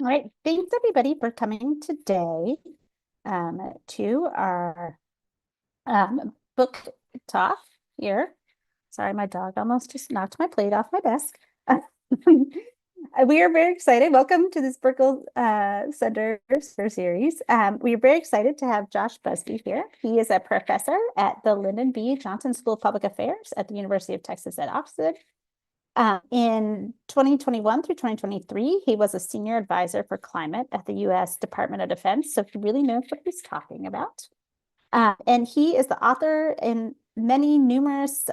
All right, thanks everybody for coming today to our book talk here. Sorry, my dog almost just knocked my plate off my desk. We are very excited. Welcome to this Brickell Center series. We are very excited to have Josh Busby here. He is a professor at the Lyndon B. Johnson School of Public Affairs at the University of Texas at Austin. In 2021 through 2023, he was a senior advisor for climate at the U.S. Department of Defense, so he really knows what he's talking about. And he is the author in many numerous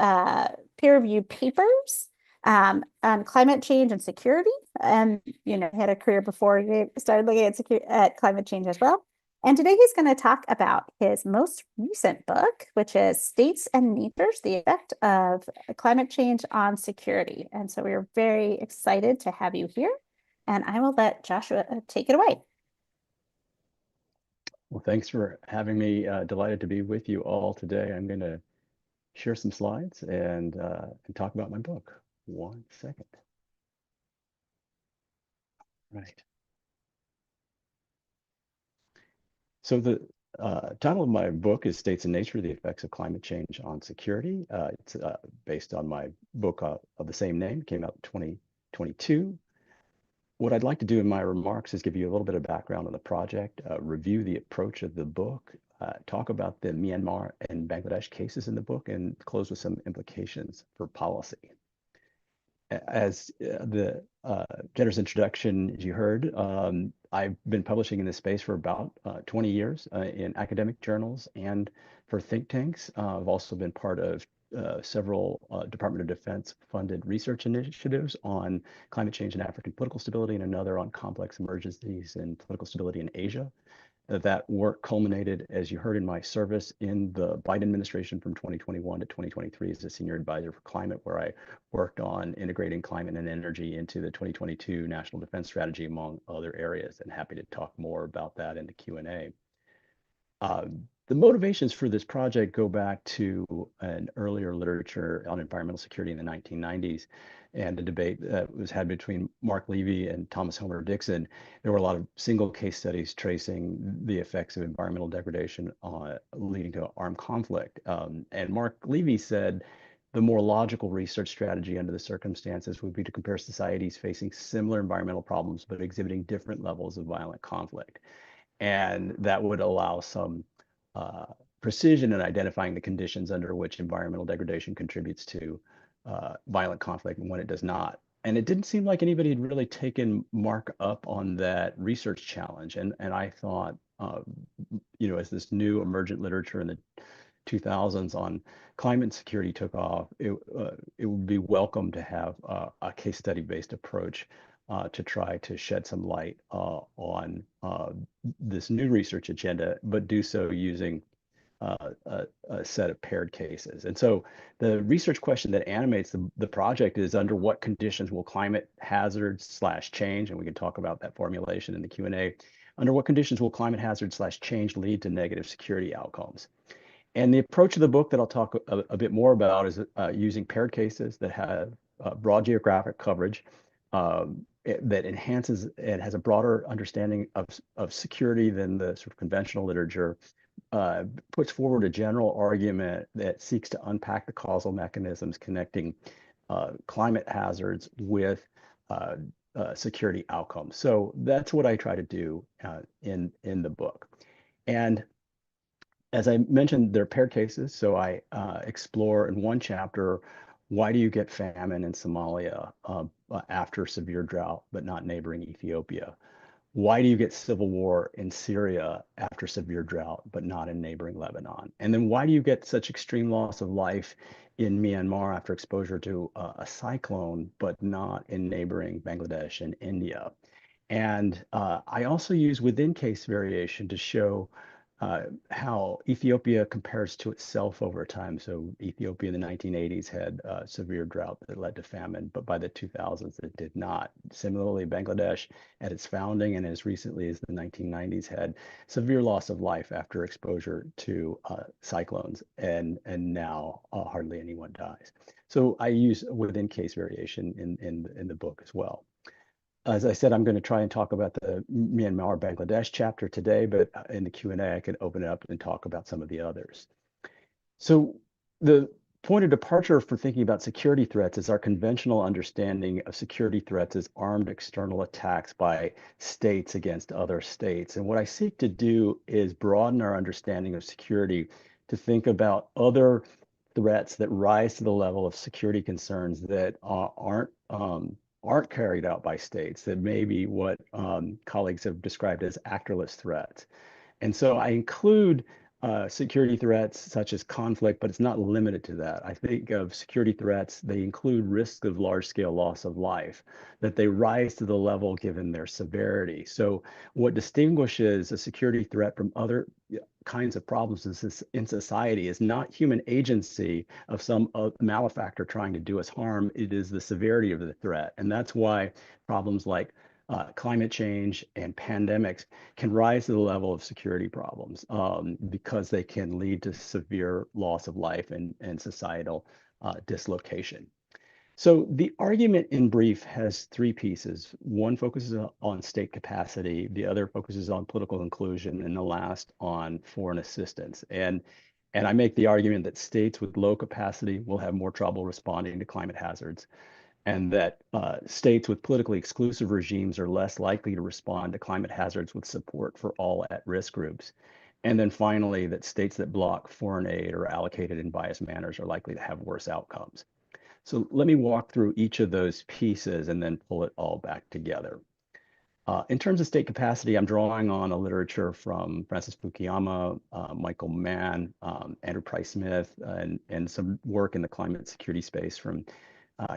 peer-reviewed papers on climate change and security. And, had a career before he started looking at climate change as well. And today he's going to talk about his most recent book, which is States and Natures, the Effect of Climate Change on Security. And so we're very excited to have you here. And I will let Joshua take it away. Well, thanks for having me. Delighted to be with you all today. I'm going to share some slides and talk about my book. 1 second. Right. So the title of my book is States and Nature, the Effects of Climate Change on Security. It's based on my book of the same name, came out in 2022. What I'd like to do in my remarks is give you a little bit of background on the project, review the approach of the book, talk about the Myanmar and Bangladesh cases in the book, and close with some implications for policy. As the generous introduction, as you heard, I've been publishing in this space for about 20 years in academic journals and for think tanks. I've also been part of several Department of Defense funded research initiatives on climate change and African political stability, and another on complex emergencies and political stability in Asia. That work culminated, as you heard, in my service in the Biden administration from 2021 to 2023 as a senior advisor for climate, where I worked on integrating climate and energy into the 2022 National Defense Strategy, among other areas, and happy to talk more about that in the Q&A. The motivations for this project go back to an earlier literature on environmental security in the 1990s and a debate that was had between Mark Levy and Thomas Homer Dixon. There were a lot of single case studies tracing the effects of environmental degradation leading to armed conflict. And Mark Levy said the more logical research strategy under the circumstances would be to compare societies facing similar environmental problems but exhibiting different levels of violent conflict. And that would allow some precision in identifying the conditions under which environmental degradation contributes to violent conflict and when it does not. And it didn't seem like anybody had really taken Mark up on that research challenge. And I thought, as this new emergent literature in the 2000s on climate security took off, it would be welcome to have a case study based approach to try to shed some light on this new research agenda, but do so using a set of paired cases. And so the research question that animates the project is, under what conditions will climate hazards / change, and we can talk about that formulation in the Q&A, under what conditions will climate hazards / change lead to negative security outcomes? And the approach of the book that I'll talk a bit more about is using paired cases that have broad geographic coverage, that enhances and has a broader understanding of security than the sort of conventional literature, puts forward a general argument that seeks to unpack the causal mechanisms connecting climate hazards with security outcomes. So that's what I try to do in the book. And as I mentioned, they're paired cases. So I explore in one chapter, why do you get famine in Somalia after severe drought, but not neighboring Ethiopia? Why do you get civil war in Syria after severe drought, but not in neighboring Lebanon? And then why do you get such extreme loss of life in Myanmar after exposure to a cyclone, but not in neighboring Bangladesh and India? And I also use within case variation to show how Ethiopia compares to itself over time. So Ethiopia in the 1980s had severe drought that led to famine, but by the 2000s it did not. Similarly, Bangladesh at its founding and as recently as the 1990s had severe loss of life after exposure to cyclones, and now hardly anyone dies. So I use within case variation in the book as well. as I said, I'm going to try and talk about the Myanmar, Bangladesh chapter today, but in the Q&A, I can open it up and talk about some of the others. So the point of departure for thinking about security threats is our conventional understanding of security threats as armed external attacks by states against other states. And what I seek to do is broaden our understanding of security to think about other threats that rise to the level of security concerns that aren't carried out by states, that may be what colleagues have described as actorless threats. And so I include security threats such as conflict, but it's not limited to that. I think of security threats, they include risks of large-scale loss of life, that they rise to the level given their severity. So what distinguishes a security threat from other kinds of problems in society is not human agency of some malefactor trying to do us harm. It is the severity of the threat. And that's why problems like climate change and pandemics can rise to the level of security problems because they can lead to severe loss of life and societal dislocation. So the argument in brief has three pieces. One focuses on state capacity, the other focuses on political inclusion, and the last on foreign assistance. And I make the argument that states with low capacity will have more trouble responding to climate hazards, and that states with politically exclusive regimes are less likely to respond to climate hazards with support for all at-risk groups. And then finally, that states that block foreign aid or allocate it in biased manners are likely to have worse outcomes. So let me walk through each of those pieces and then pull it all back together. In terms of state capacity, I'm drawing on a literature from Francis Fukuyama, Michael Mann, Andrew Price Smith, and some work in the climate security space from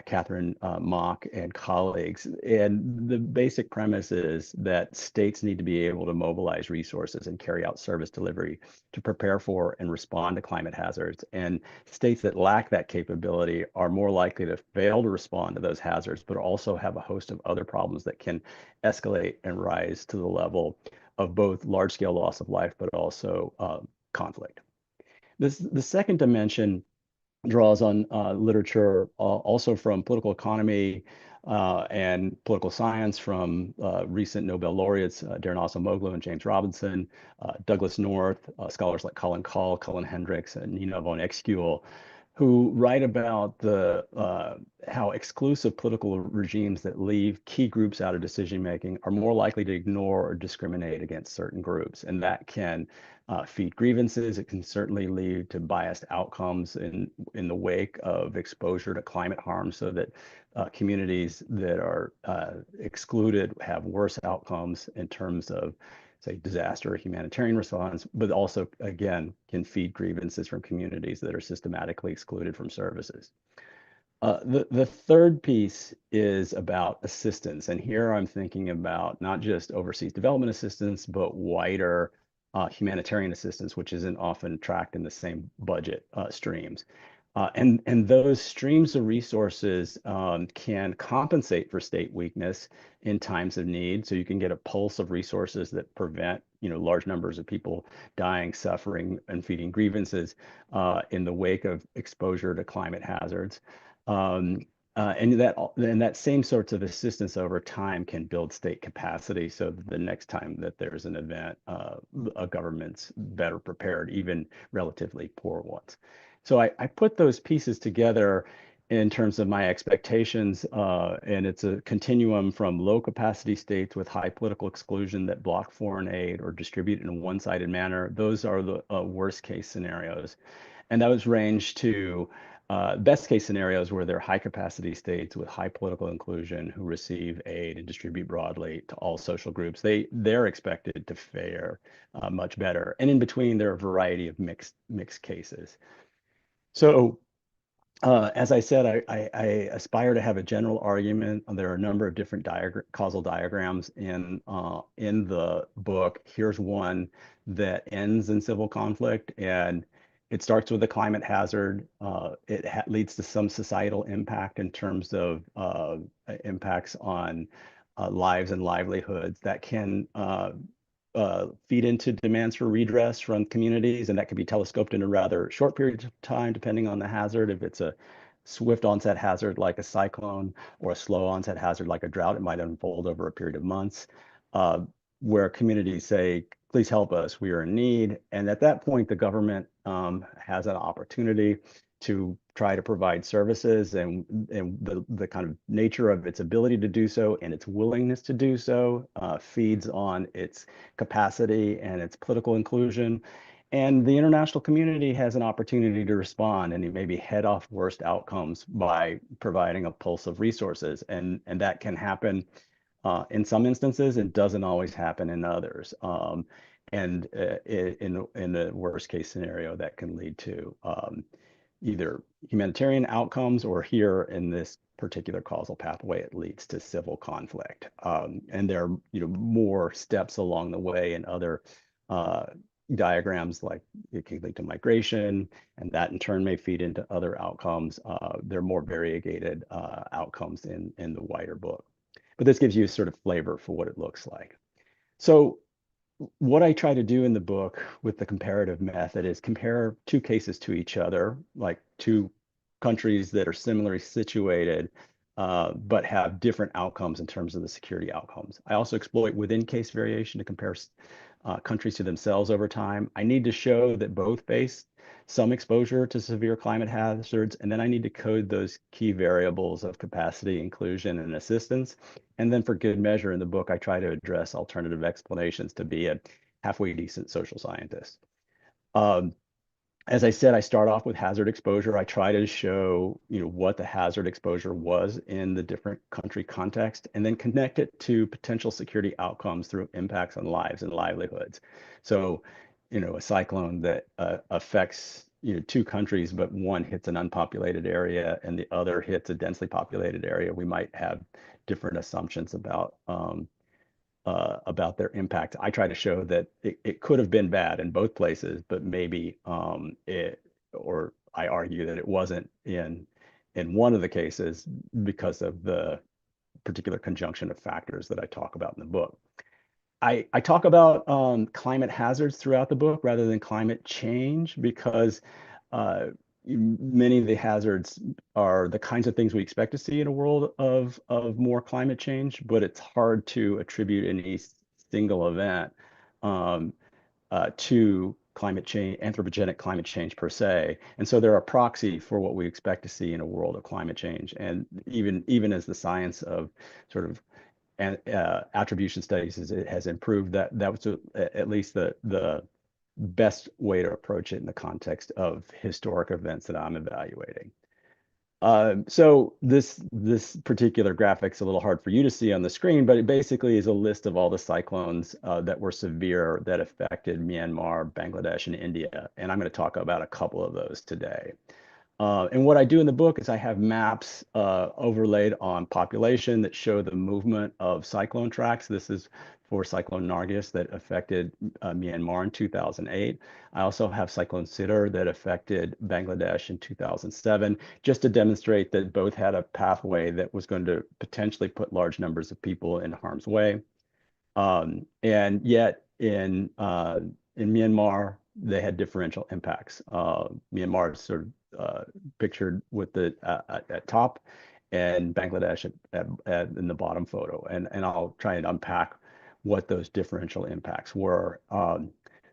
Catherine Mock and colleagues. And the basic premise is that states need to be able to mobilize resources and carry out service delivery to prepare for and respond to climate hazards. And states that lack that capability are more likely to fail to respond to those hazards, but also have a host of other problems that can escalate and rise to the level of both large-scale loss of life, but also conflict. The second dimension draws on literature also from political economy and political science from recent Nobel laureates Darren Acemoglu and James Robinson, Douglas North, scholars like Colin Call, Cullen Hendricks, and Nina von Exkuel, who write about how exclusive political regimes that leave key groups out of decision making are more likely to ignore or discriminate against certain groups, and that can feed grievances. It can certainly lead to biased outcomes in the wake of exposure to climate harm, so that communities that are excluded have worse outcomes in terms of, say, disaster or humanitarian response, but also, again, can feed grievances from communities that are systematically excluded from services. The third piece is about assistance. And here I'm thinking about not just overseas development assistance, but wider humanitarian assistance, which isn't often tracked in the same budget streams. And those streams of resources can compensate for state weakness in times of need. So you can get a pulse of resources that prevent, large numbers of people dying, suffering, and feeding grievances in the wake of exposure to climate hazards. And that same sorts of assistance over time can build state capacity, so that the next time that there's an event, a government's better prepared, even relatively poor ones. So I put those pieces together in terms of my expectations, and it's a continuum from low capacity states with high political exclusion that block foreign aid or distribute in a one-sided manner. Those are the worst case scenarios. And those range to best case scenarios where they're high capacity states with high political inclusion who receive aid and distribute broadly to all social groups. They're expected to fare much better. And in between, there are a variety of mixed cases. So as I said, I aspire to have a general argument. There are a number of different causal diagrams in the book. Here's one that ends in civil conflict, and it starts with a climate hazard. It leads to some societal impact in terms of impacts on lives and livelihoods that can feed into demands for redress from communities, and that can be telescoped in a rather short period of time, depending on the hazard. If it's a swift onset hazard like a cyclone or a slow onset hazard like a drought. It might unfold over a period of months, where communities say, please help us, we are in need. And at that point, the government has an opportunity to try to provide services, and the kind of nature of its ability to do so and its willingness to do so feeds on its capacity and its political inclusion. And the international community has an opportunity to respond and maybe head off worst outcomes by providing a pulse of resources. And that can happen in some instances. It doesn't always happen in others. And in the worst case scenario, that can lead to either humanitarian outcomes, or here in this particular causal pathway, it leads to civil conflict. And there are more steps along the way in other diagrams, like it can lead to migration, and that in turn may feed into other outcomes. There are more variegated outcomes in the wider book. But this gives you a sort of flavor for what it looks like. So what I try to do in the book with the comparative method is compare two cases to each other, like two countries that are similarly situated, but have different outcomes in terms of the security outcomes. I also exploit within case variation to compare countries to themselves over time. I need to show that both face some exposure to severe climate hazards, and then I need to code those key variables of capacity, inclusion, and assistance. And then for good measure in the book, I try to address alternative explanations to be a halfway decent social scientist. As I said, I start off with hazard exposure. I try to show, what the hazard exposure was in the different country context, and then connect it to potential security outcomes through impacts on lives and livelihoods. So, a cyclone that affects, two countries, but one hits an unpopulated area and the other hits a densely populated area, we might have different assumptions about their impact. I try to show that it could have been bad in both places, but maybe or I argue that it wasn't in one of the cases because of the particular conjunction of factors that I talk about in the book. I talk about climate hazards throughout the book rather than climate change, because many of the hazards are the kinds of things we expect to see in a world of more climate change, but it's hard to attribute any single event to climate change, anthropogenic climate change per se. And so they're a proxy for what we expect to see in a world of climate change. And even as the science of sort of attribution studies has improved, that was at least the best way to approach it in the context of historic events that I'm evaluating. So this particular graphic's a little hard for you to see on the screen, but it basically is a list of all the cyclones that were severe that affected Myanmar, Bangladesh, and India. And I'm going to talk about a couple of those today. And what I do in the book is I have maps overlaid on population that show the movement of cyclone tracks. This is for Cyclone Nargis that affected Myanmar in 2008. I also have Cyclone Sidr that affected Bangladesh in 2007, just to demonstrate that both had a pathway that was going to potentially put large numbers of people in harm's way. And yet in Myanmar, they had differential impacts. Myanmar is sort of pictured with the at top, and Bangladesh in the bottom photo. And I'll try and unpack what those differential impacts were.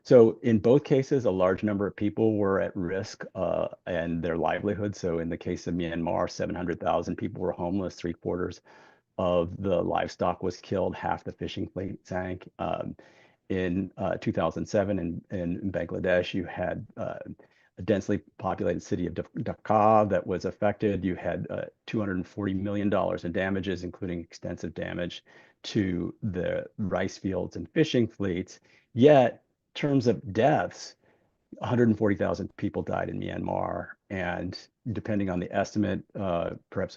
So in both cases, a large number of people were at risk and their livelihood. So in the case of Myanmar, 700,000 people were homeless, 3/4 of the livestock was killed, half the fishing fleet sank. In 2007 in Bangladesh, you had a densely populated city of Dhaka that was affected. You had $240 million in damages, including extensive damage to the rice fields and fishing fleets. Yet, in terms of deaths, 140,000 people died in Myanmar, and depending on the estimate, perhaps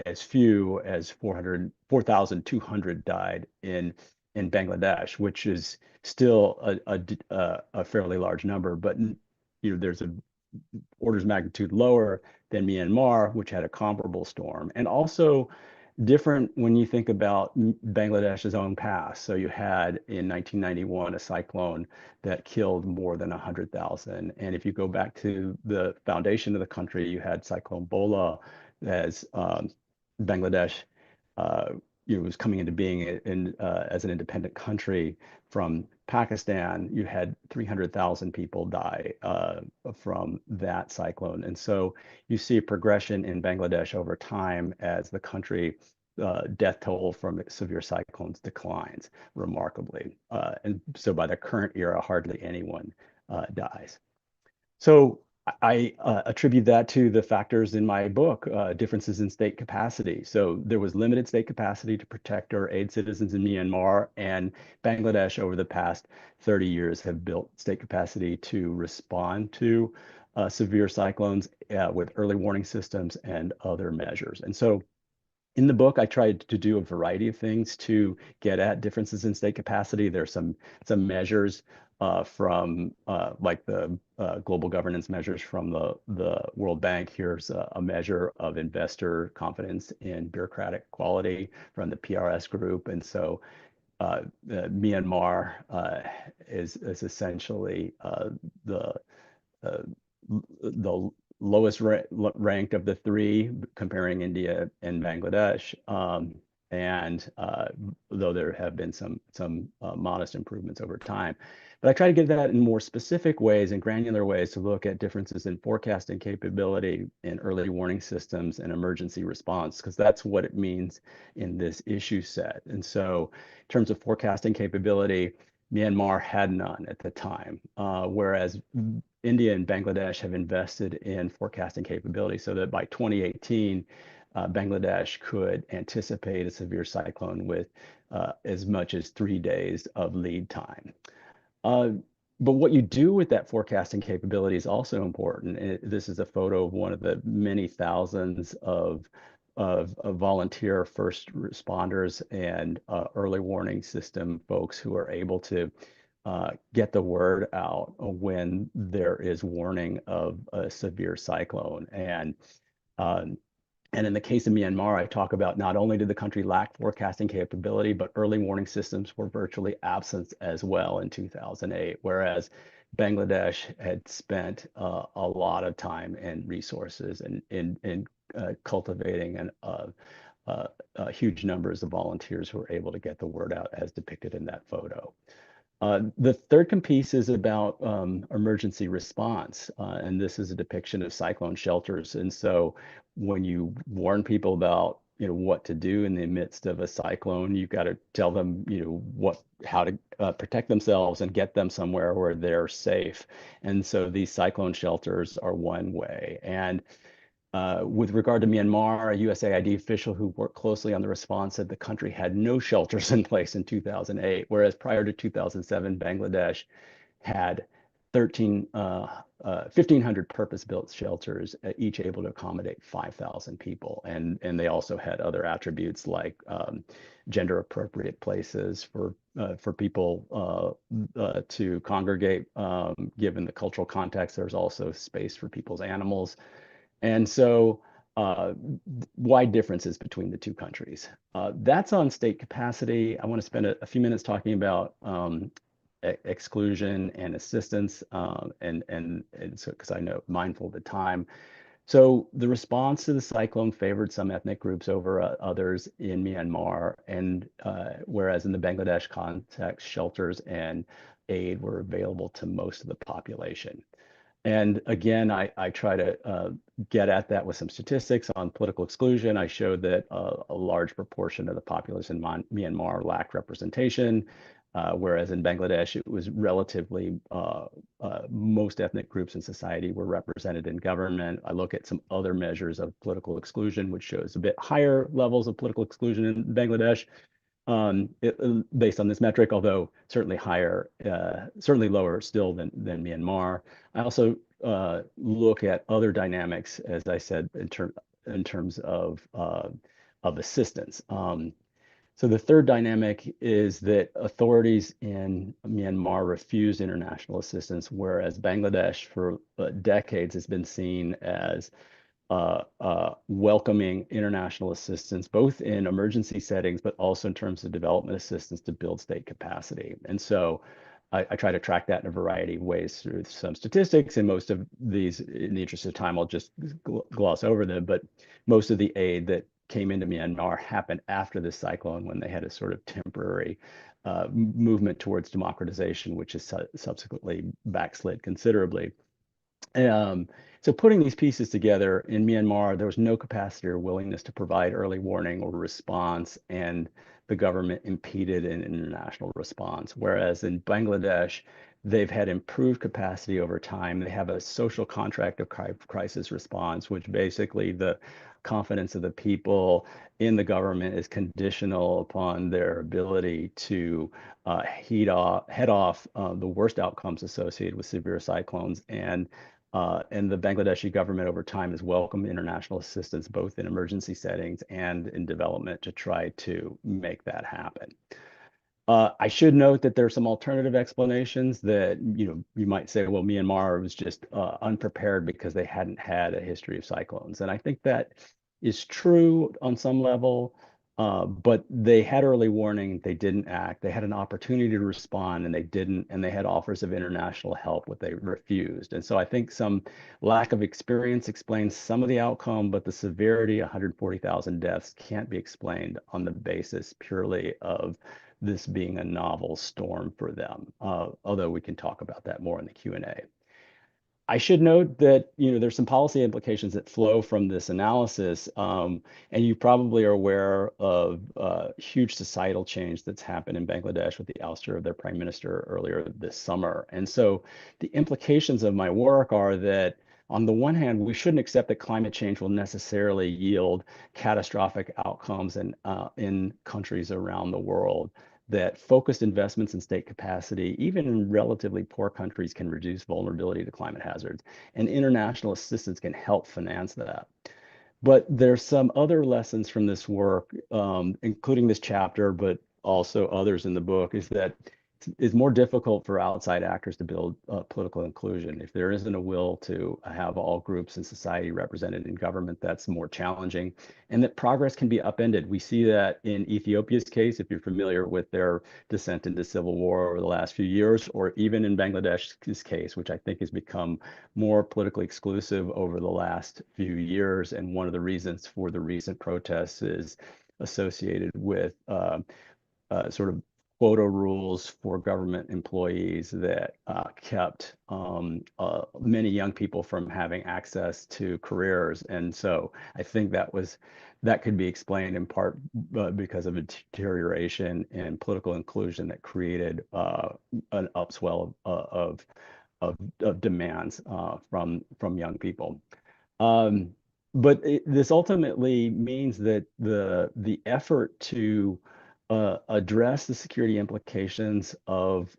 as few as 4,200 died in Bangladesh, which is still a fairly large number, but there's a orders of magnitude lower than Myanmar, which had a comparable storm. And also, different when you think about Bangladesh's own past. So you had in 1991 a cyclone that killed more than 100,000. And if you go back to the foundation of the country, you had Cyclone Bola as Bangladesh was coming into being as an independent country from Pakistan. You had 300,000 people die from that cyclone. And so you see a progression in Bangladesh over time as the country death toll from severe cyclones declines remarkably. And so by the current era, hardly anyone dies. So I attribute that to the factors in my book, differences in state capacity. So there was limited state capacity to protect or aid citizens in Myanmar, and Bangladesh over the past 30 years have built state capacity to respond to severe cyclones with early warning systems and other measures. And so in the book, I tried to do a variety of things to get at differences in state capacity. There's some measures from like the global governance measures from the World Bank. Here's a measure of investor confidence in bureaucratic quality from the PRS group. And so Myanmar is essentially the uh, the lowest ranked of the three, comparing India and Bangladesh. And though there have been some modest improvements over time. But I try to give that in more specific ways and granular ways to look at differences in forecasting capability in early warning systems and emergency response, because that's what it means in this issue set. And so in terms of forecasting capability, Myanmar had none at the time, whereas India and Bangladesh have invested in forecasting capability so that by 2018, Bangladesh could anticipate a severe cyclone with as much as 3 days of lead time. But what you do with that forecasting capability is also important. This is a photo of one of the many thousands of volunteer first responders and early warning system folks who are able to get the word out when there is warning of a severe cyclone. And in the case of Myanmar, I talk about not only did the country lack forecasting capability, but early warning systems were virtually absent as well in 2008, whereas Bangladesh had spent a lot of time and resources in cultivating huge numbers of volunteers who were able to get the word out as depicted in that photo. The third piece is about emergency response, and this is a depiction of cyclone shelters. And so when you warn people about what to do in the midst of a cyclone, you've got to tell them how to protect themselves and get them somewhere where they're safe. And so these cyclone shelters are one way. And with regard to Myanmar, a USAID official who worked closely on the response said the country had no shelters in place in 2008, whereas prior to 2007, Bangladesh had 1,500 purpose-built shelters, each able to accommodate 5,000 people. And they also had other attributes like gender-appropriate places for people to congregate, given the cultural context. There's also space for people's animals. And so wide differences between the two countries. That's on state capacity. I want to spend a few minutes talking about exclusion and assistance, and so because I know mindful of the time. So the response to the cyclone favored some ethnic groups over others in Myanmar, and whereas in the Bangladesh context, shelters and aid were available to most of the population. And again, I try to get at that with some statistics on political exclusion. I showed that a large proportion of the populace in Myanmar lacked representation, whereas in Bangladesh, it was relatively, most ethnic groups in society were represented in government. I look at some other measures of political exclusion, which shows a bit higher levels of political exclusion in Bangladesh. Based on this metric, although certainly higher, certainly lower still than Myanmar. I also look at other dynamics, as I said, in terms of assistance. So the third dynamic is that authorities in Myanmar refused international assistance, whereas Bangladesh for decades has been seen as welcoming international assistance, both in emergency settings, but also in terms of development assistance to build state capacity. And so I try to track that in a variety of ways through some statistics, and most of these, in the interest of time, I'll just gloss over them, but most of the aid that came into Myanmar happened after the cyclone, when they had a sort of temporary movement towards democratization, which has subsequently backslid considerably. Um, so putting these pieces together, in Myanmar, there was no capacity or willingness to provide early warning or response, and the government impeded an international response. Whereas in Bangladesh, they've had improved capacity over time. They have a social contract of crisis response, which basically the confidence of the people in the government is conditional upon their ability to head off the worst outcomes associated with severe cyclones. And the Bangladeshi government over time has welcomed international assistance, both in emergency settings and in development, to try to make that happen. I should note that there are some alternative explanations that, you might say, well, Myanmar was just unprepared because they hadn't had a history of cyclones. And I think that is true on some level, but they had early warning, they didn't act. They had an opportunity to respond and they didn't, and they had offers of international help, what they refused. And so I think some lack of experience explains some of the outcome, but the severity, 140,000 deaths, can't be explained on the basis purely of this being a novel storm for them, although we can talk about that more in the Q&A. I should note that there's some policy implications that flow from this analysis, and you probably are aware of huge societal change that's happened in Bangladesh with the ouster of their prime minister earlier this summer. And so the implications of my work are that, on the one hand, we shouldn't accept that climate change will necessarily yield catastrophic outcomes in countries around the world, that focused investments in state capacity, even in relatively poor countries, can reduce vulnerability to climate hazards, and international assistance can help finance that. But there's some other lessons from this work, including this chapter, but also others in the book, is that it's more difficult for outside actors to build political inclusion. If there isn't a will to have all groups in society represented in government, that's more challenging, and that progress can be upended. We see that in Ethiopia's case, if you're familiar with their descent into civil war over the last few years, or even in Bangladesh's case, which I think has become more politically exclusive over the last few years. And one of the reasons for the recent protests is associated with sort of quota rules for government employees that kept many young people from having access to careers. And so I think that could be explained in part because of a deterioration in political inclusion that created an upswell of demands from young people. But this ultimately means that the effort to address the security implications of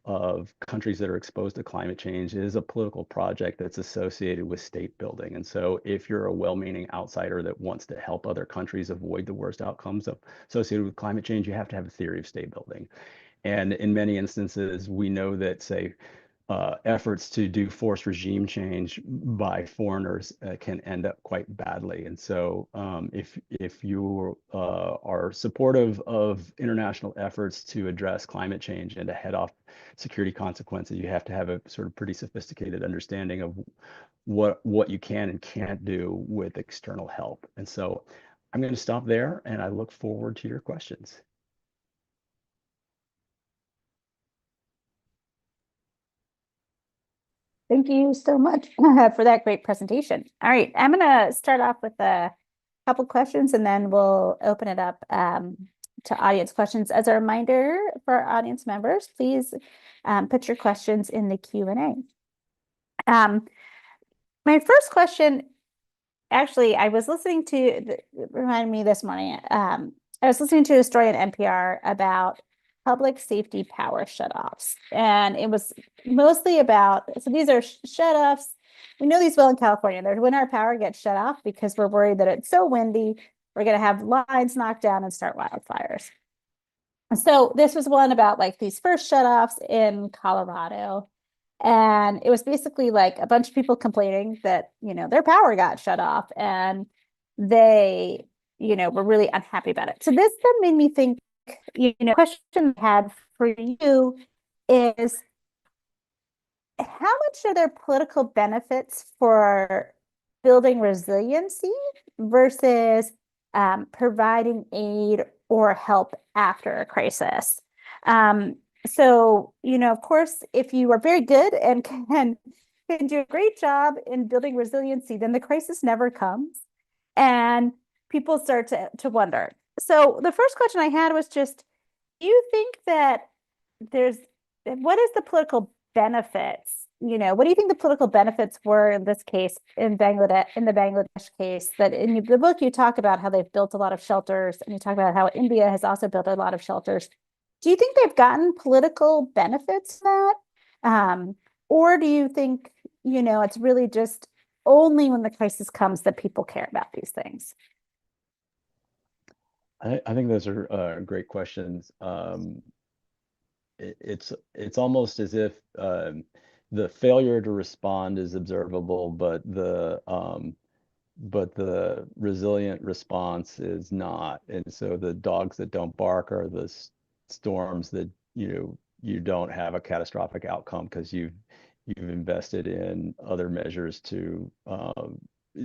countries that are exposed to climate change is a political project that's associated with state building. And so if you're a well-meaning outsider that wants to help other countries avoid the worst outcomes associated with climate change, you have to have a theory of state building. And in many instances, we know that, say, efforts to do forced regime change by foreigners can end up quite badly. And so if you are supportive of international efforts to address climate change and to head off security consequences, you have to have a sort of pretty sophisticated understanding of what you can and can't do with external help. And so I'm going to stop there, and I look forward to your questions. Thank you so much for that great presentation. All right, I'm going to start off with a couple questions and then we'll open it up to audience questions. As a reminder for our audience members, please put your questions in the Q&A. My first question, actually, I was listening to, reminded me this morning, I was listening to a story on NPR about public safety power shutoffs. And it was mostly about, so these are shutoffs. We know these well in California. There's when our power gets shut off because we're worried that it's so windy, we're going to have lines knocked down and start wildfires. So this was one about like these first shutoffs in Colorado. And it was basically like a bunch of people complaining that, their power got shut off and they, were really unhappy about it. So this then made me think, question I had for you is how much are there political benefits for building resiliency versus providing aid or help after a crisis? So, of course, if you are very good and can do a great job in building resiliency, then the crisis never comes and people start to wonder. So the first question I had was just, do you think that there's what is the political benefits? What do you think the political benefits were in this case in Bangladesh, in the Bangladesh case, that in the book you talk about how they've built a lot of shelters and you talk about how India has also built a lot of shelters. Do you think they've gotten political benefits from that? Or do you think, it's really just only when the crisis comes that people care about these things? I think those are great questions. It's almost as if the failure to respond is observable, but the resilient response is not. And so the dogs that don't bark are the storms that you don't have a catastrophic outcome because you've invested in other measures to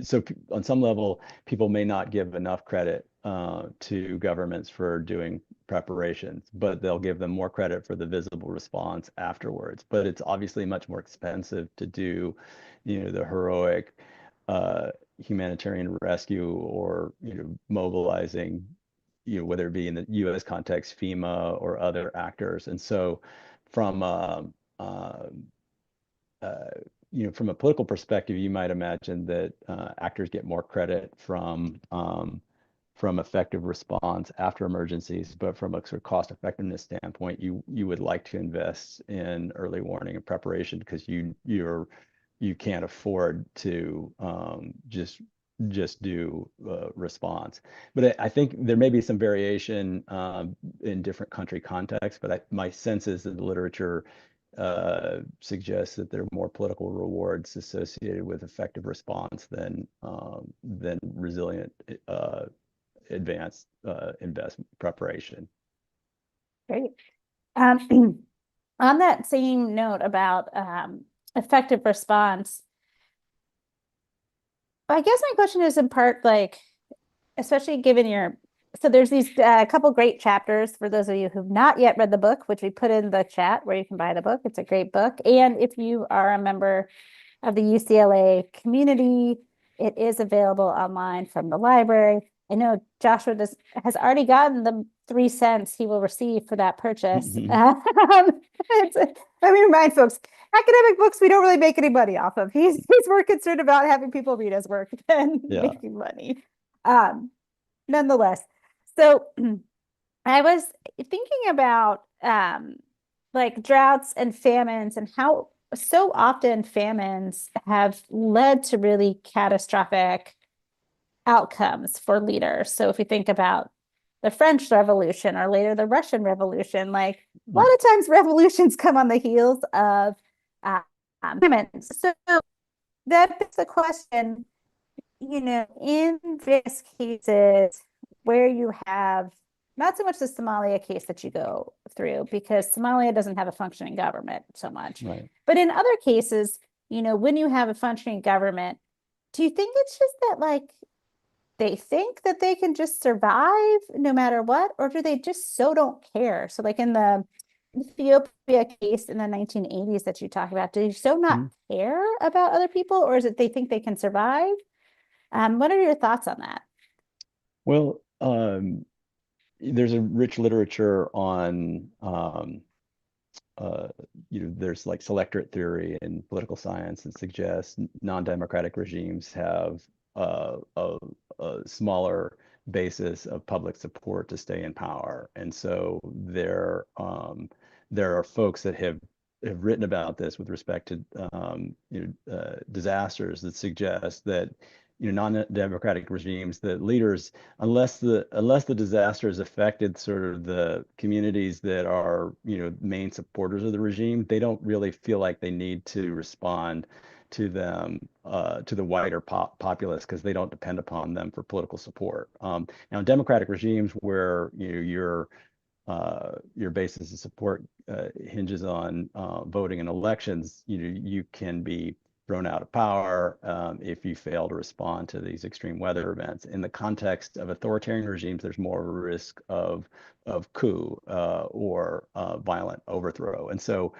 so on some level, people may not give enough credit to governments for doing preparations, but they'll give them more credit for the visible response afterwards. But it's obviously much more expensive to do, the heroic humanitarian rescue or, mobilizing, whether it be in the U.S. context, FEMA or other actors. And so from uh, from a political perspective, you might imagine that actors get more credit from effective response after emergencies, but from a sort of cost effectiveness standpoint, you would like to invest in early warning and preparation because you can't afford to just do response. But I think there may be some variation in different country contexts, but my sense is that the literature suggests that there are more political rewards associated with effective response than resilient advanced investment preparation. Great. On that same note about effective response, I guess my question is in part like, especially given so there's these couple great chapters for those of you who've not yet read the book, which we put in the chat where you can buy the book. It's a great book. And if you are a member of the UCLA community, it is available online from the library. I know Joshua has already gotten the 3 cents he will receive for that purchase. Let me remind folks, academic books we don't really make any money off of. He's more concerned about having people read his work than making money. Nonetheless, so I was thinking about like droughts and famines and how so often famines have led to really catastrophic outcomes for leaders. So if you think about the French Revolution or later the Russian Revolution, like a lot of times revolutions come on the heels of famines. So that begs the question, in various cases where you have not so much the Somalia case that you go through, because Somalia doesn't have a functioning government so much. Right. But in other cases, when you have a functioning government, do you think it's just that like they think that they can just survive no matter what, or do they just so don't care? So like in the Ethiopia case in the 1980s that you talk about, do you so not care about other people, or is it they think they can survive? What are your thoughts on that? Well, there's a rich literature on there's like selectorate theory in political science that suggests non-democratic regimes have a smaller basis of public support to stay in power. And so there are folks that have written about this with respect to disasters that suggest that non-democratic regimes, the leaders, unless the disaster has affected sort of the communities that are, main supporters of the regime, they don't really feel like they need to respond to them, to the wider populace, because they don't depend upon them for political support. Now, in democratic regimes where your basis of support hinges on voting in elections, you can be thrown out of power if you fail to respond to these extreme weather events. In the context of authoritarian regimes, there's more of a risk of coup or violent overthrow. And so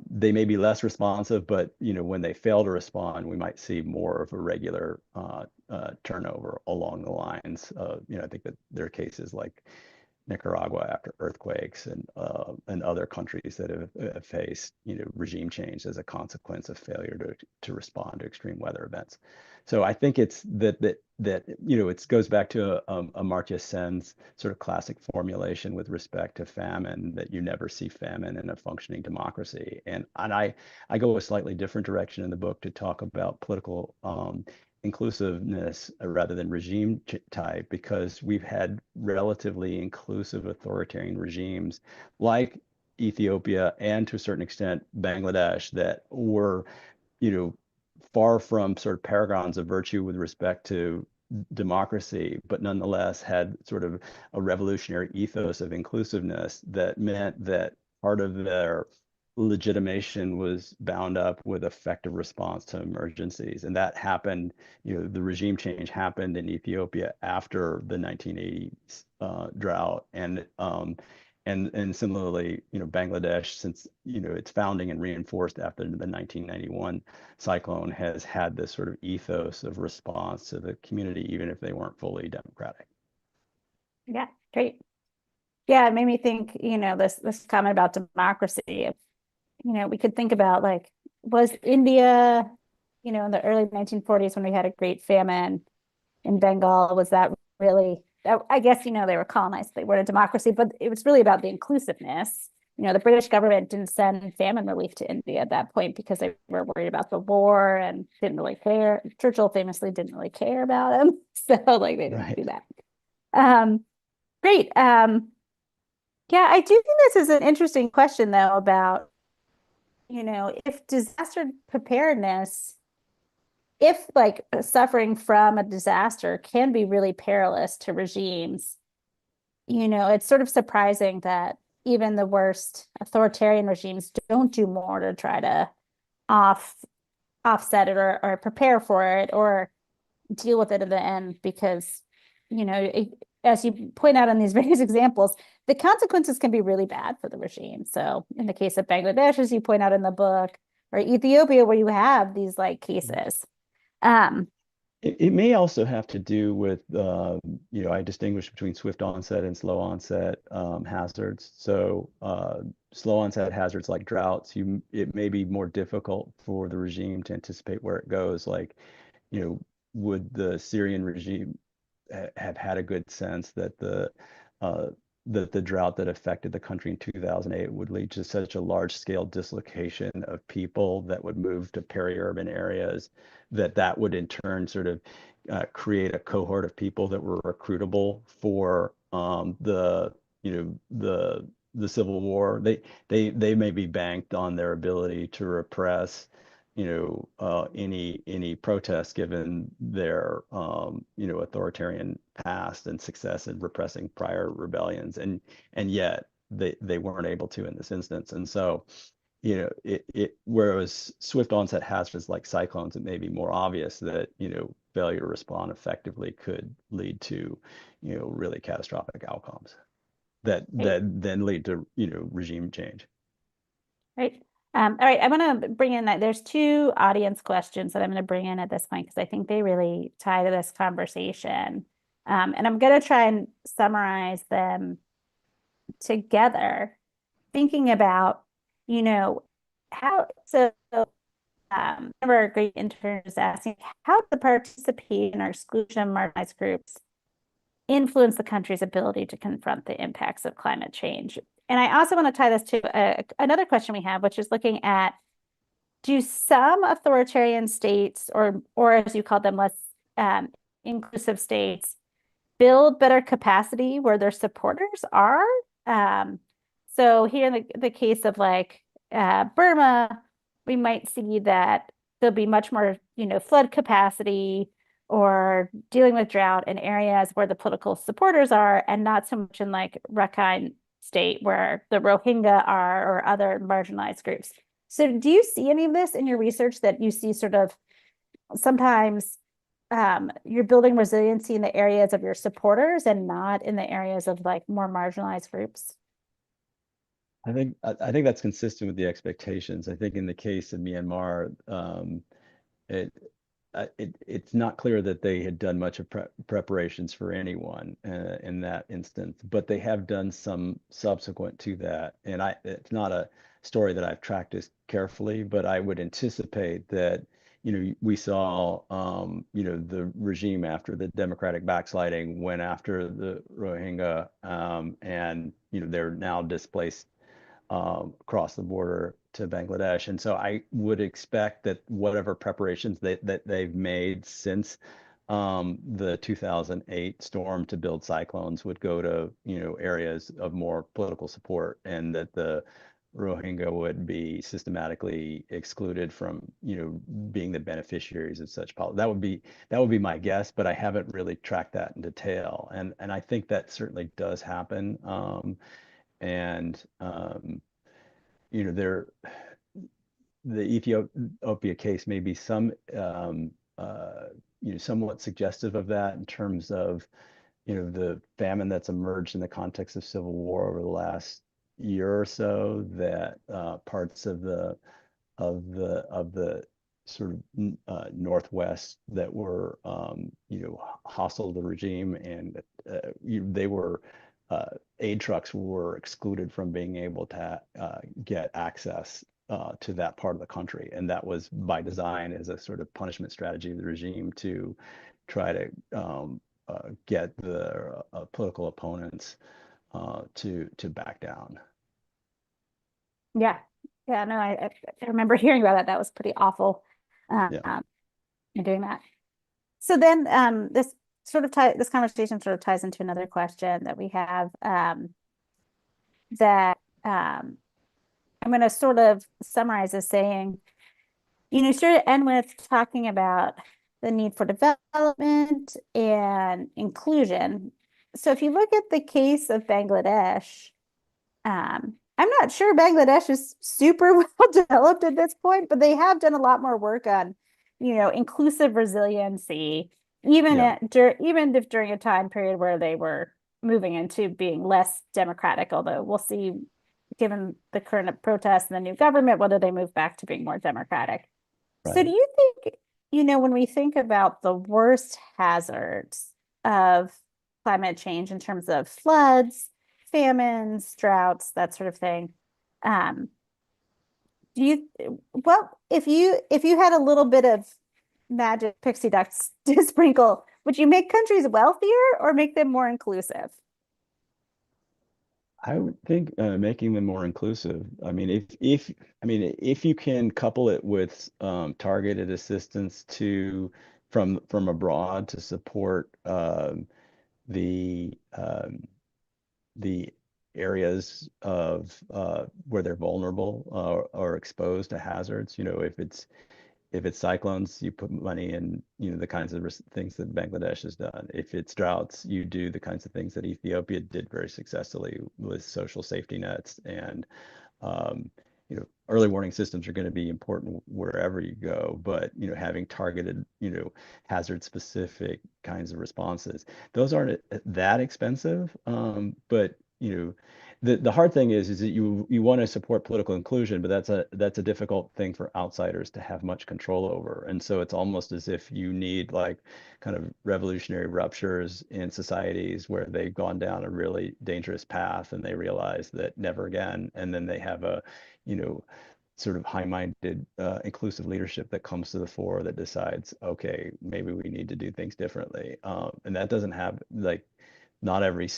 they may be less responsive, but when they fail to respond, we might see more of a regular turnover along the lines of, I think that there are cases like Nicaragua after earthquakes and other countries that have faced regime change as a consequence of failure to respond to extreme weather events. So I think it's that it goes back to Amartya Sen's sort of classic formulation with respect to famine, that you never see famine in a functioning democracy. And I go a slightly different direction in the book to talk about political inclusiveness rather than regime type, because we've had relatively inclusive authoritarian regimes like Ethiopia and to a certain extent Bangladesh that were, far from sort of paragons of virtue with respect to democracy, but nonetheless had sort of a revolutionary ethos of inclusiveness that meant that part of their legitimation was bound up with effective response to emergencies. And that happened, the regime change happened in Ethiopia after the 1980s drought. And similarly, Bangladesh, since, its founding and reinforced after the 1991 cyclone, has had this sort of ethos of response to the community, even if they weren't fully democratic. Yeah, great. Yeah, it made me think, this comment about democracy. We could think about, like, was India, in the early 1940s when we had a great famine in Bengal, was that really, I guess, they were colonized, they weren't a democracy, but it was really about the inclusiveness. The British government didn't send famine relief to India at that point because they were worried about the war and didn't really care. Churchill famously didn't really care about them. So, like, they didn't do that. Great. Yeah, I do think this is an interesting question, though, about, if disaster preparedness, if like suffering from a disaster can be really perilous to regimes, it's sort of surprising that even the worst authoritarian regimes don't do more to try to offset it or prepare for it or deal with it at the end, because, as you point out in these various examples, the consequences can be really bad for the regime. So in the case of Bangladesh, as you point out in the book, or Ethiopia, where you have these like cases. It may also have to do with, I distinguish between swift onset and slow onset hazards. So slow onset hazards like droughts, it may be more difficult for the regime to anticipate where it goes. Like, would the Syrian regime have had a good sense that the drought that affected the country in 2008 would lead to such a large scale dislocation of people that would move to peri-urban areas, that would in turn sort of create a cohort of people that were recruitable for the civil war. They may be banked on their ability to repress any protests given their authoritarian past and success in repressing prior rebellions, and yet they weren't able to in this instance. And so whereas swift onset hazards like cyclones, it may be more obvious that failure to respond effectively could lead to really catastrophic outcomes that then lead to regime change. Right. All right, I'm going to bring in that. There's two audience questions that I'm going to bring in at this point because I think they really tie to this conversation. And I'm going to try and summarize them together, thinking about, how, so one of our great interns is asking, how the participation or exclusion of marginalized groups influence the country's ability to confront the impacts of climate change? And I also want to tie this to another question we have, which is looking at, do some authoritarian states, or as you call them, less um, inclusive states build better capacity where their supporters are. Um, so here in the case of like Burma, we might see that there'll be much more, flood capacity or dealing with drought in areas where the political supporters are, and not so much in like Rakhine State where the Rohingya are or other marginalized groups. So do you see any of this in your research, that you see sort of sometimes you're building resiliency in the areas of your supporters and not in the areas of like more marginalized groups? I think that's consistent with the expectations. I think in the case of Myanmar, it, it's not clear that they had done much of preparations for anyone in that instance, but they have done some subsequent to that. And it's not a story that I've tracked as carefully, but I would anticipate that, we saw, the regime after the democratic backsliding went after the Rohingya, and, they're now displaced across the border to Bangladesh. And so I would expect that whatever preparations that they've made since the 2008 storm to build cyclones would go to, areas of more political support, and that the Rohingya would be systematically excluded from, being the beneficiaries of such policy. That would be my guess, but I haven't really tracked that in detail. And I think that certainly does happen. And there, the Ethiopia case may be somewhat suggestive of that, in terms of, the famine that's emerged in the context of civil war over the last year or so, that parts of the sort of Northwest that were, hostile to the regime, and they were aid trucks were excluded from being able to get access to that part of the country. And that was by design, as a sort of punishment strategy of the regime to try to get the political opponents to back down. Yeah. Yeah, no, I remember hearing about that. That was pretty awful, Yeah. in doing that. So then this conversation sort of ties into another question that we have, that I'm going to sort of summarize as saying, sort of end with talking about the need for development and inclusion. So if you look at the case of Bangladesh, I'm not sure Bangladesh is super well developed at this point, but they have done a lot more work on, inclusive resiliency, even Yeah. even if during a time period where they were moving into being less democratic, although we'll see, given the current protests and the new government, whether they move back to being more democratic. So do Right. you think, when we think about the worst hazards of climate change in terms of floods, famines, droughts, that sort of thing, um, do you, well, if you had a little bit of magic pixie dust to sprinkle, would you make countries wealthier or make them more inclusive? I would think making them more inclusive. I mean, if you can couple it with targeted assistance from abroad to support the the areas of where they're vulnerable or exposed to hazards. If it's cyclones, you put money in, the kinds of things that Bangladesh has done. If it's droughts, you do the kinds of things that Ethiopia did very successfully with social safety nets. And um, early warning systems are going to be important wherever you go, but having targeted, hazard specific kinds of responses, those aren't that expensive. But the hard thing is that you want to support political inclusion, but that's a difficult thing for outsiders to have much control over. And so it's almost as if you need like kind of revolutionary ruptures in societies where they've gone down a really dangerous path and they realize that never again. And then they have a, you know, sort of high-minded, inclusive leadership that comes to the fore that decides, okay, maybe we need to do things differently. And that doesn't have like, not every,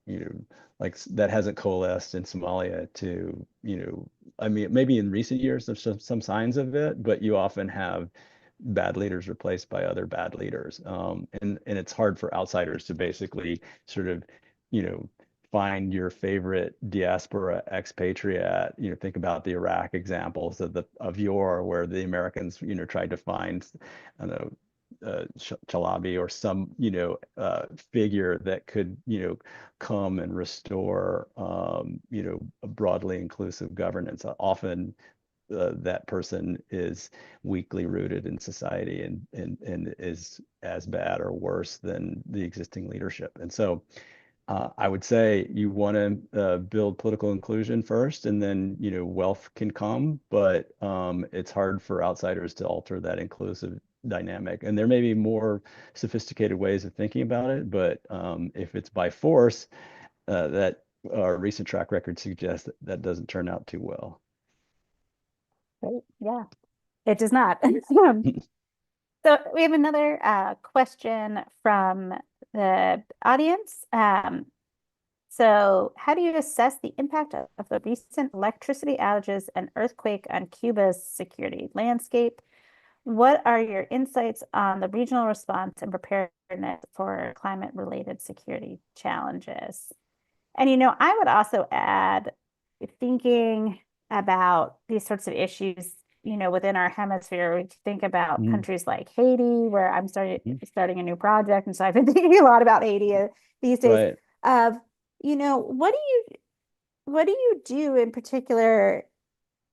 you know, like that hasn't coalesced in Somalia to, I mean, maybe in recent years there's some signs of it, but you often have bad leaders replaced by other bad leaders. And it's hard for outsiders to basically sort of, you know, find your favorite diaspora expatriate. You know, think about the Iraq examples of yore, where the Americans, you know, tried to find, I don't know, Chalabi or some, you know, figure that could, you know, come and restore, you know, a broadly inclusive governance. Often that person is weakly rooted in society and is as bad or worse than the existing leadership. And so I would say you want to build political inclusion first, and then, you know, wealth can come, but it's hard for outsiders to alter that inclusive dynamic. And there may be more sophisticated ways of thinking about it, but if it's by force, that our recent track record suggests that that doesn't turn out too well. Right. Yeah, it does not. So we have another question from the audience. So how do you assess the impact of the recent electricity outages and earthquake on Cuba's security landscape? What are your insights on the regional response and preparedness for climate-related security challenges? And, you know, I would also add, thinking about these sorts of issues, you know, within our hemisphere, we think about Mm, countries like Haiti, where I'm mm, starting a new project. And so I've been thinking a lot about Haiti these days right. of, you know, what do you do in particular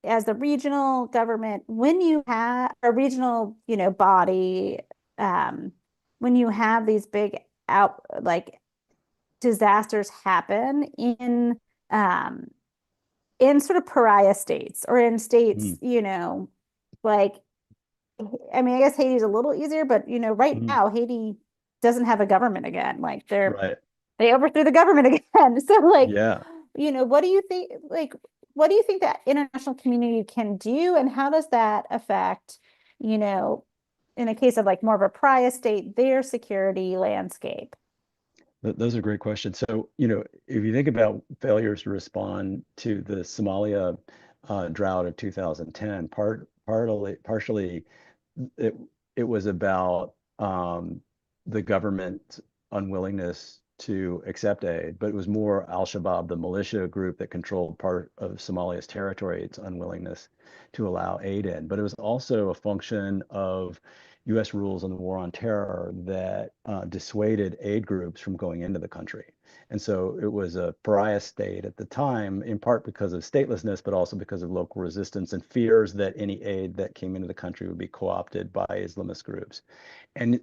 as the regional government when you have a regional, you know, body, um, when you have these big out like disasters happen um in sort of pariah states or in states, Mm, you know, like I mean, I guess Haiti's a little easier, but you know, right mm, now Haiti doesn't have a government again. Like right. they overthrew the government again. So like, Yeah. you know, what do you think what do you think that international community can do and how does that affect, you know, in a case of like more of a pariah state, their security landscape? Those are great questions. So, you know, if you think about failures to respond to the Somalia drought of 2010, partially it it was about the government's unwillingness to accept aid, but it was more Al-Shabaab, the militia group that controlled part of Somalia's territory, its unwillingness to allow aid in. But it was also a function of U.S. rules on the war on terror that dissuaded aid groups from going into the country. And so it was a pariah state at the time, in part because of statelessness, but also because of local resistance and fears that any aid that came into the country would be co-opted by Islamist groups. And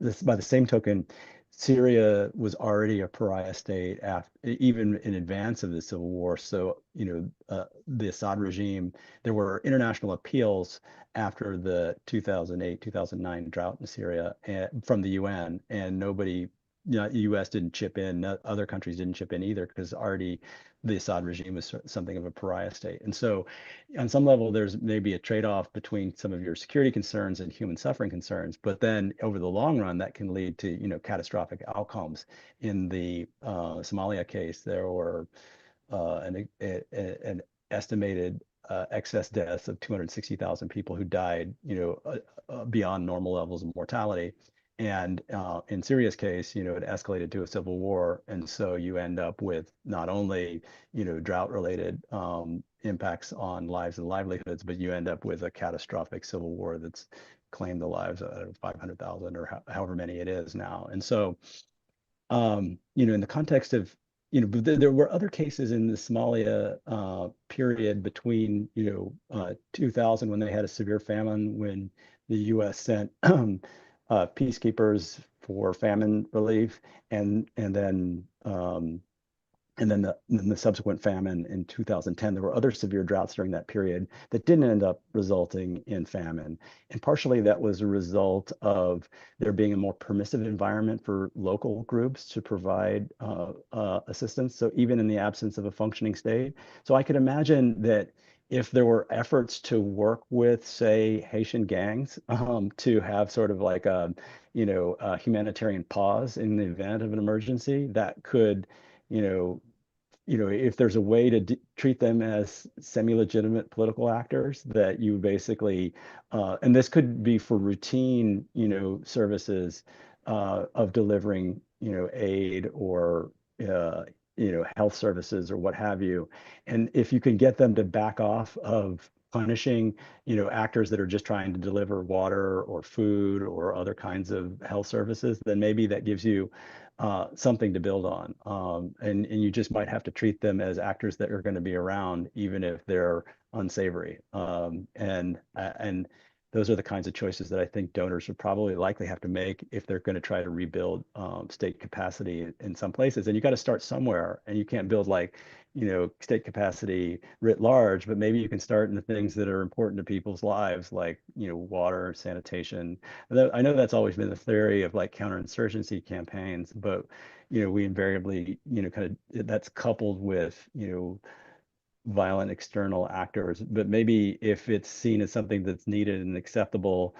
this, by the same token, Syria was already a pariah state after, even in advance of the civil war. So, you know, the Assad regime, there were international appeals after the 2008, 2009 drought in Syria from the UN, and nobody, you know, the US didn't chip in, other countries didn't chip in either, because already the Assad regime was something of a pariah state. And so on some level, there's maybe a trade-off between some of your security concerns and human suffering concerns, but then over the long run, that can lead to, you know, catastrophic outcomes. In the Somalia case, there were an estimated excess deaths of 260,000 people who died, you know, beyond normal levels of mortality. And in Syria's case, you know, it escalated to a civil war, and so you end up with not only, you know, drought-related impacts on lives and livelihoods, but you end up with a catastrophic civil war that's claimed the lives of 500,000 or however many it is now. And so you know, in the context of, you know, there were other cases in the Somalia period between, you know, 2000 when they had a severe famine, when the U.S. sent peacekeepers for famine relief, and then the subsequent famine in 2010. There were other severe droughts during that period that didn't end up resulting in famine. And partially that was a result of there being a more permissive environment for local groups to provide assistance. So even in the absence of a functioning state. So I could imagine that if there were efforts to work with, say, Haitian gangs to have sort of like a, you know, a humanitarian pause in the event of an emergency, that could, you know, if there's a way to treat them as semi-legitimate political actors, that you basically, and this could be for routine, services of delivering, aid or, health services or what have you. And if you can get them to back off of punishing, actors that are just trying to deliver water or food or other kinds of health services, then maybe that gives you something to build on. And you just might have to treat them as actors that are going to be around, even if they're unsavory. And those are the kinds of choices that I think donors would probably likely have to make if they're going to try to rebuild state capacity in some places. And you got to start somewhere, and you can't build like, state capacity writ large, but maybe you can start in the things that are important to people's lives, like, water, sanitation. I know that's always been the theory of like counterinsurgency campaigns, but, we invariably, kind of that's coupled with, violent external actors. But maybe if it's seen as something that's needed and acceptable,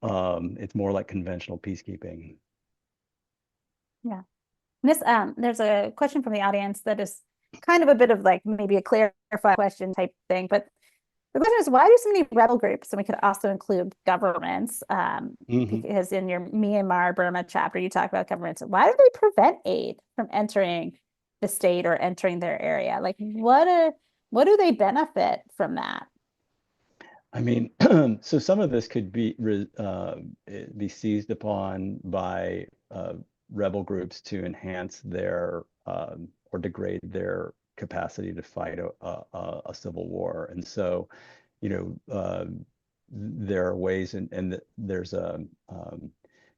it's more like conventional peacekeeping. Yeah. There's a question from the audience that is kind of a bit of like maybe a clarify question type thing, but the question is, why do so many rebel groups, and we could also include governments, because in your Myanmar, Burma chapter, you talk about governments. Why do they prevent aid from entering the state or entering their area? Like, what do they benefit from that? I mean, so some of this could be seized upon by rebel groups to enhance their or degrade their capacity to fight a civil war. And so, you know, there are ways, and there's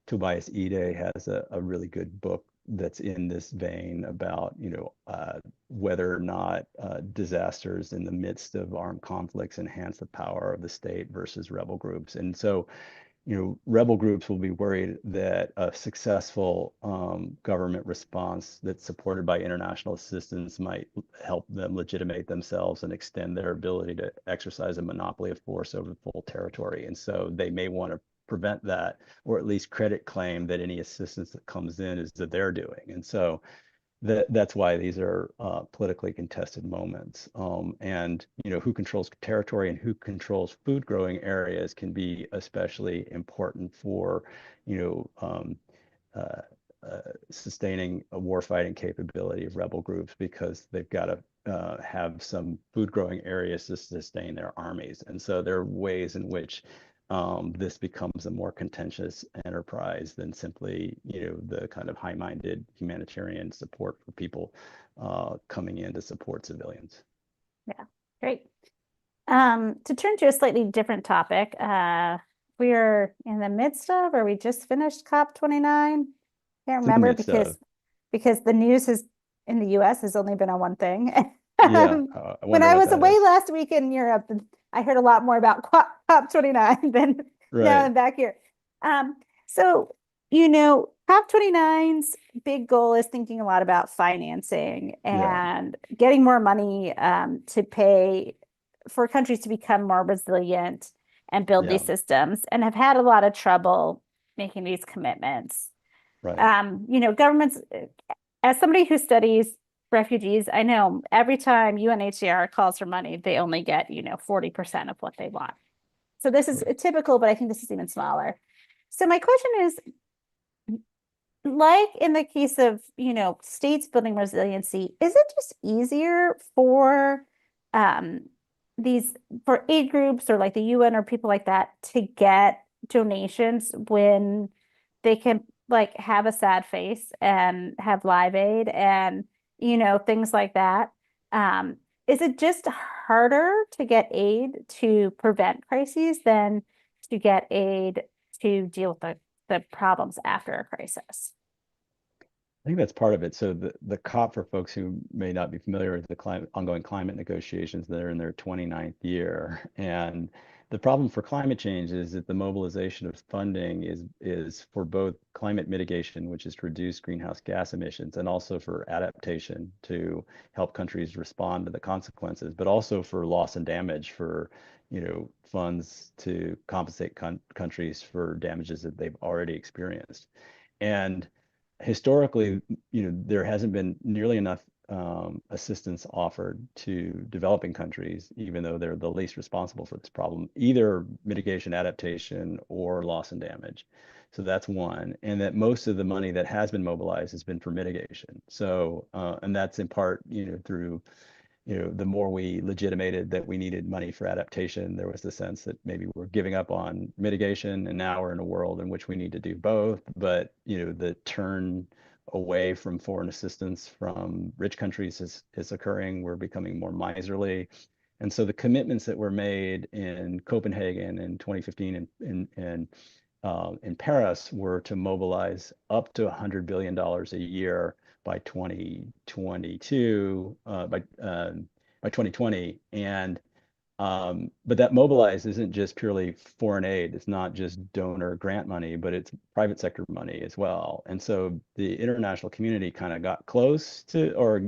Tobias Ide has a really good book that's in this vein about, whether or not disasters in the midst of armed conflicts enhance the power of the state versus rebel groups. And so, rebel groups will be worried that a successful government response that's supported by international assistance might help them legitimate themselves and extend their ability to exercise a monopoly of force over full territory. And so they may want to prevent that, or at least credit claim that any assistance that comes in is that they're doing. And so that's why these are politically contested moments. And who controls territory and who controls food growing areas can be especially important for uh, sustaining a warfighting capability of rebel groups, because they've got to have some food growing areas to sustain their armies. And so there are ways in which this becomes a more contentious enterprise than simply, the kind of high-minded humanitarian support for people coming in to support civilians. Yeah, great. To turn to a slightly different topic, we're in the midst of, or we just finished COP29. Can't remember because the news has in the US has only been on one thing. Yeah, I When wonder I what was that away is. last week in Europe, I heard a lot more about COP29 than now Right. I'm back here. So, COP29's big goal is thinking a lot about financing Yeah. and getting more money to pay for countries to become more resilient and build Yeah. these systems, and have had a lot of trouble making these commitments. Right. Governments, as somebody who studies refugees, I know every time UNHCR calls for money, they only get, 40% of what they want. So this is Right. typical, but I think this is even smaller. So my question is, like in the case of, states building resiliency, is it just easier for um, these for aid groups or like the UN or people like that to get donations when they can like have a sad face and have live aid and things like that? Is it just harder to get aid to prevent crises than to get aid to deal with the problems after a crisis? I think that's part of it. So the COP, for folks who may not be familiar with the ongoing climate negotiations, that are in their 29th year. And the problem for climate change is that the mobilization of funding is for both climate mitigation, which is to reduce greenhouse gas emissions, and also for adaptation to help countries respond to the consequences, but also for loss and damage, for funds to compensate countries for damages that they've already experienced. And historically, there hasn't been nearly enough assistance offered to developing countries, even though they're the least responsible for this problem, either mitigation, adaptation, or loss and damage. So that's one, and that most of the money that has been mobilized has been for mitigation. So, and that's in part, through the more we legitimated that we needed money for adaptation, there was the sense that maybe we're giving up on mitigation, and now we're in a world in which we need to do both. But the turn away from foreign assistance from rich countries is occurring. We're becoming more miserly. And so the commitments that were made in Copenhagen in 2015 in Paris were to mobilize up to $100 billion a year by 2022, by 2020. And but that mobilize isn't just purely foreign aid. It's not just donor grant money, but it's private sector money as well. And so the international community kind of got close to, or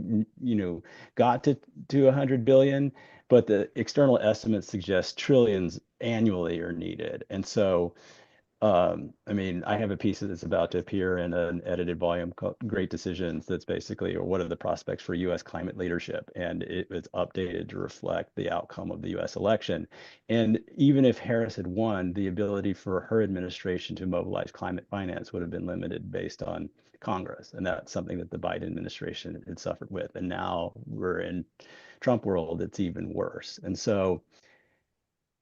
got to 100 billion, but the external estimates suggest trillions annually are needed. And so I mean, I have a piece that's about to appear in an edited volume called Great Decisions that's basically, or what are the prospects for US climate leadership? And it was updated to reflect the outcome of the US election. And even if Harris had won, the ability for her administration to mobilize climate finance would have been limited based on Congress. And that's something that the Biden administration had suffered with. And now we're in Trump world, it's even worse. And so,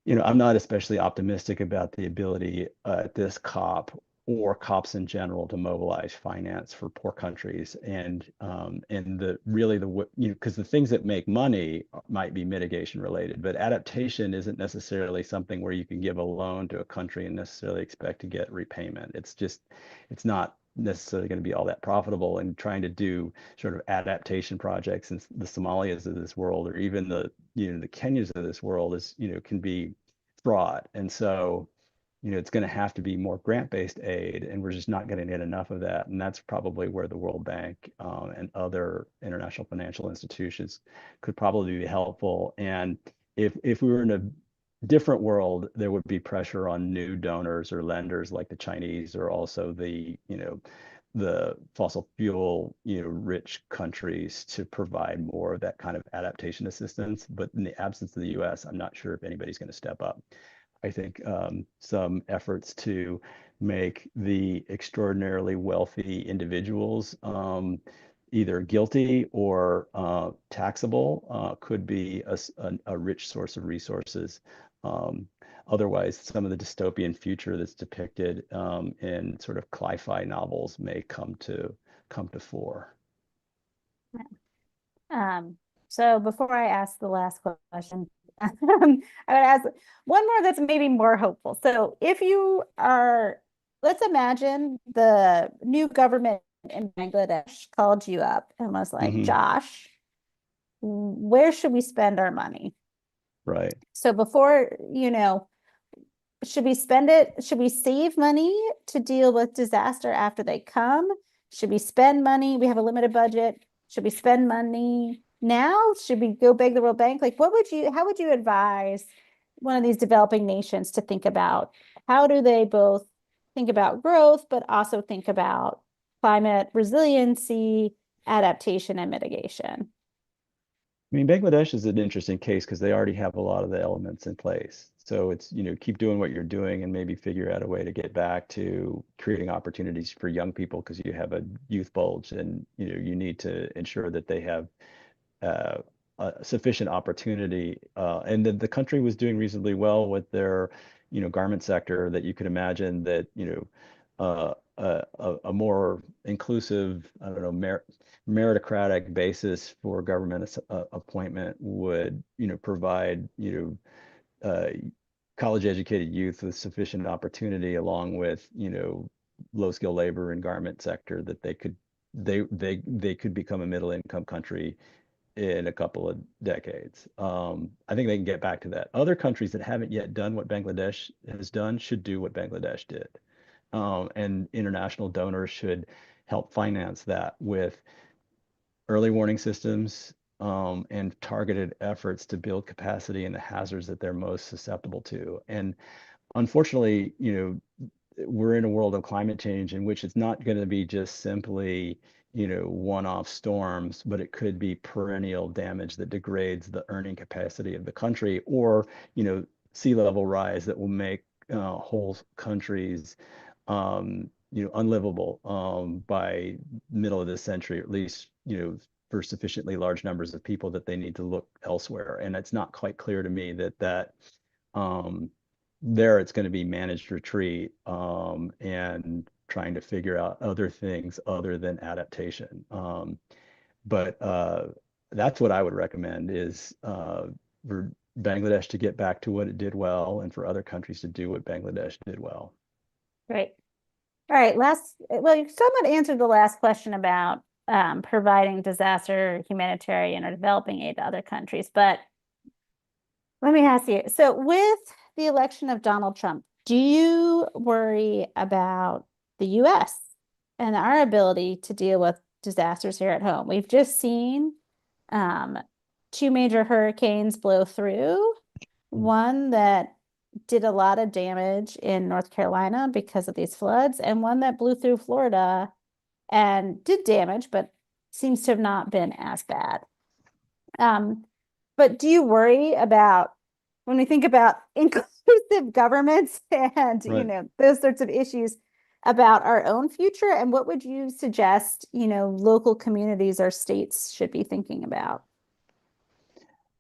I'm not especially optimistic about the ability at this COP or COPs in general to mobilize finance for poor countries. And the really the because the things that make money might be mitigation related, but adaptation isn't necessarily something where you can give a loan to a country and necessarily expect to get repayment. It's not necessarily going to be all that profitable. And trying to do sort of adaptation projects in the Somalias of this world, or even the Kenyas of this world, can be fraught. And so it's going to have to be more grant-based aid, and we're just not going to get enough of that. And that's probably where the World Bank and other international financial institutions could probably be helpful. And if we were in a different world, there would be pressure on new donors or lenders like the Chinese, or also the fossil fuel rich countries, to provide more of that kind of adaptation assistance. But in the absence of the US, I'm not sure if anybody's going to step up. I think some efforts to make the extraordinarily wealthy individuals either guilty or taxable could be a rich source of resources. Um, Otherwise, some of the dystopian future that's depicted in sort of sci-fi novels may come to fore. So before I ask the last question, I would ask one more that's maybe more hopeful. So if you are, let's imagine the new government in Bangladesh called you up and was like, Hmm. Josh, where should we spend our money? Right. So before, should we spend it? Should we save money to deal with disaster after they come? Should we spend money? We have a limited budget. Should we spend money now? Should we go beg the World Bank? Like, how would you advise one of these developing nations to think about how do they both think about growth, but also think about climate resiliency, adaptation, and mitigation? I mean, Bangladesh is an interesting case because they already have a lot of the elements in place. So it's, keep doing what you're doing and maybe figure out a way to get back to creating opportunities for young people, because you have a youth bulge, and, you need to ensure that they have uh, sufficient opportunity. And the country was doing reasonably well with their, garment sector, that you could imagine that, a more inclusive, I don't know, meritocratic basis for government appointment would, provide, uh, college educated youth with sufficient opportunity, along with, low skill labor and garment sector, that they could become a middle income country in a couple of decades. I think they can get back to that. Other countries that haven't yet done what Bangladesh has done should do what Bangladesh did. And international donors should help finance that with early warning systems, and targeted efforts to build capacity in the hazards that they're most susceptible to. And unfortunately, we're in a world of climate change in which it's not going to be just simply, one-off storms, but it could be perennial damage that degrades the earning capacity of the country, or, sea level rise that will make whole countries, unlivable by middle of this century, or at least, for sufficiently large numbers of people that they need to look elsewhere. And it's not quite clear to me that um, there it's going to be managed retreat and trying to figure out other things other than adaptation. But that's what I would recommend is for Bangladesh to get back to what it did well and for other countries to do what Bangladesh did well. Great. All right, well, you somewhat answered the last question about providing disaster humanitarian or developing aid to other countries, but let me ask you, so with the election of Donald Trump, do you worry about the US and our ability to deal with disasters here at home? We've just seen two major hurricanes blow through, one that did a lot of damage in North Carolina because of these floods, and one that blew through Florida and did damage, but seems to have not been as bad. But do you worry about when we think about inclusive governments and Right. those sorts of issues about our own future? And what would you suggest, local communities or states should be thinking about?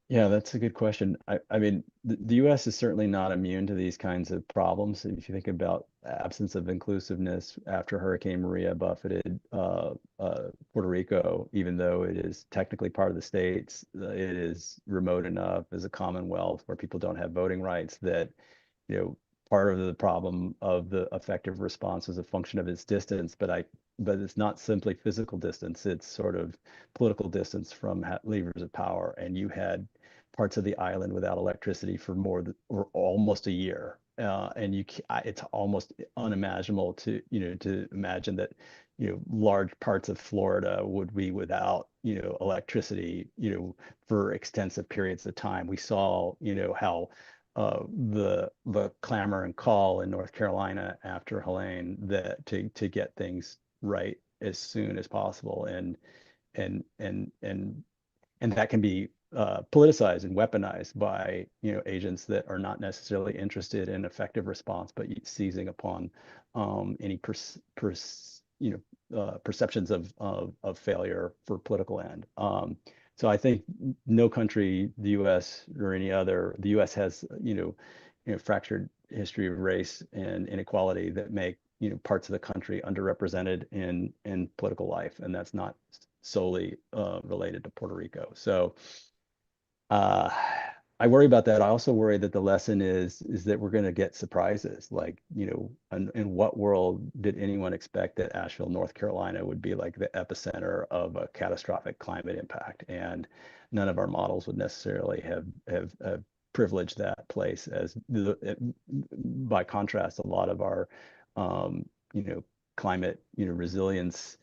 Yeah, that's a good question. I mean, the US is certainly not immune to these kinds of problems. If you think about absence of inclusiveness after Hurricane Maria buffeted Puerto Rico, even though it is technically part of the states, it is remote enough as a commonwealth where people don't have voting rights that, you know, part of the problem of the effective response is a function of its distance, but it's not simply physical distance, it's sort of political distance from levers of power. And you had parts of the island without electricity for or almost a year. And it's almost unimaginable to imagine that, large parts of Florida would be without, electricity, for extensive periods of time. We saw, how the clamor and call in North Carolina after Helene to get things right as soon as possible, and and and and that can be politicized and weaponized by agents that are not necessarily interested in effective response, but seizing upon any perceptions of failure for political end. So I think no country, the U.S. or any other, the U.S. has fractured history of race and inequality that make parts of the country underrepresented in political life, and that's not solely related to Puerto Rico. So uh, I worry about that. I also worry that the lesson is that we're going to get surprises. Like, in what world did anyone expect that Asheville, North Carolina would be like the epicenter of a catastrophic climate impact? And none of our models would necessarily have privileged that place by contrast, a lot of our, um, climate, resilience,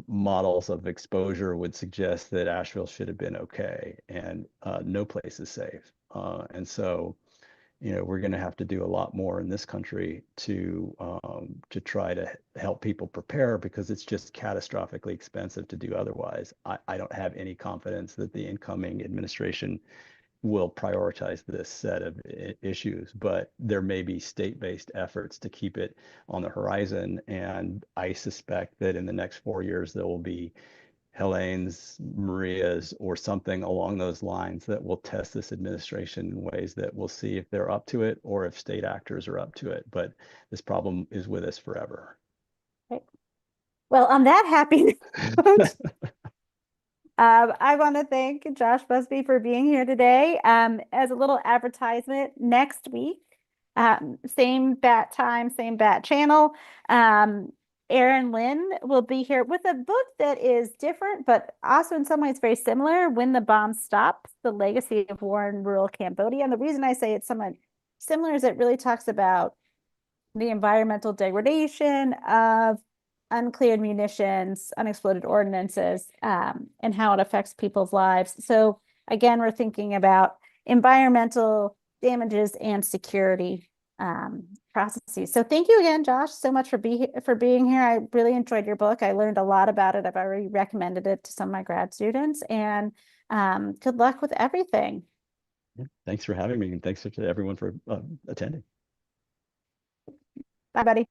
models of exposure would suggest that Asheville should have been okay, and no place is safe. And so, we're going to have to do a lot more in this country to try to help people prepare, because it's just catastrophically expensive to do otherwise. I don't have any confidence that the incoming administration will prioritize this set of issues, but there may be state-based efforts to keep it on the horizon. And I suspect that in the next 4 years, there will be Helene's, Maria's, or something along those lines that will test this administration in ways that we'll see if they're up to it or if state actors are up to it. But this problem is with us forever. Right. Well, on that happy note, I want to thank Josh Busby for being here today. As a little advertisement, next week, same bat time, same bat channel. Erin Lynn will be here with a book that is different, but also in some ways very similar. When the Bomb Stops: The Legacy of War in Rural Cambodia. And the reason I say it's somewhat similar is it really talks about the environmental degradation of uncleared munitions, unexploded ordnances, and how it affects people's lives. So again, we're thinking about environmental damages and security processes. So thank you again, Josh, so much for being here. I really enjoyed your book. I learned a lot about it. I've already recommended it to some of my grad students, and good luck with everything. Yeah, thanks for having me, and thanks to everyone for attending. Bye, buddy.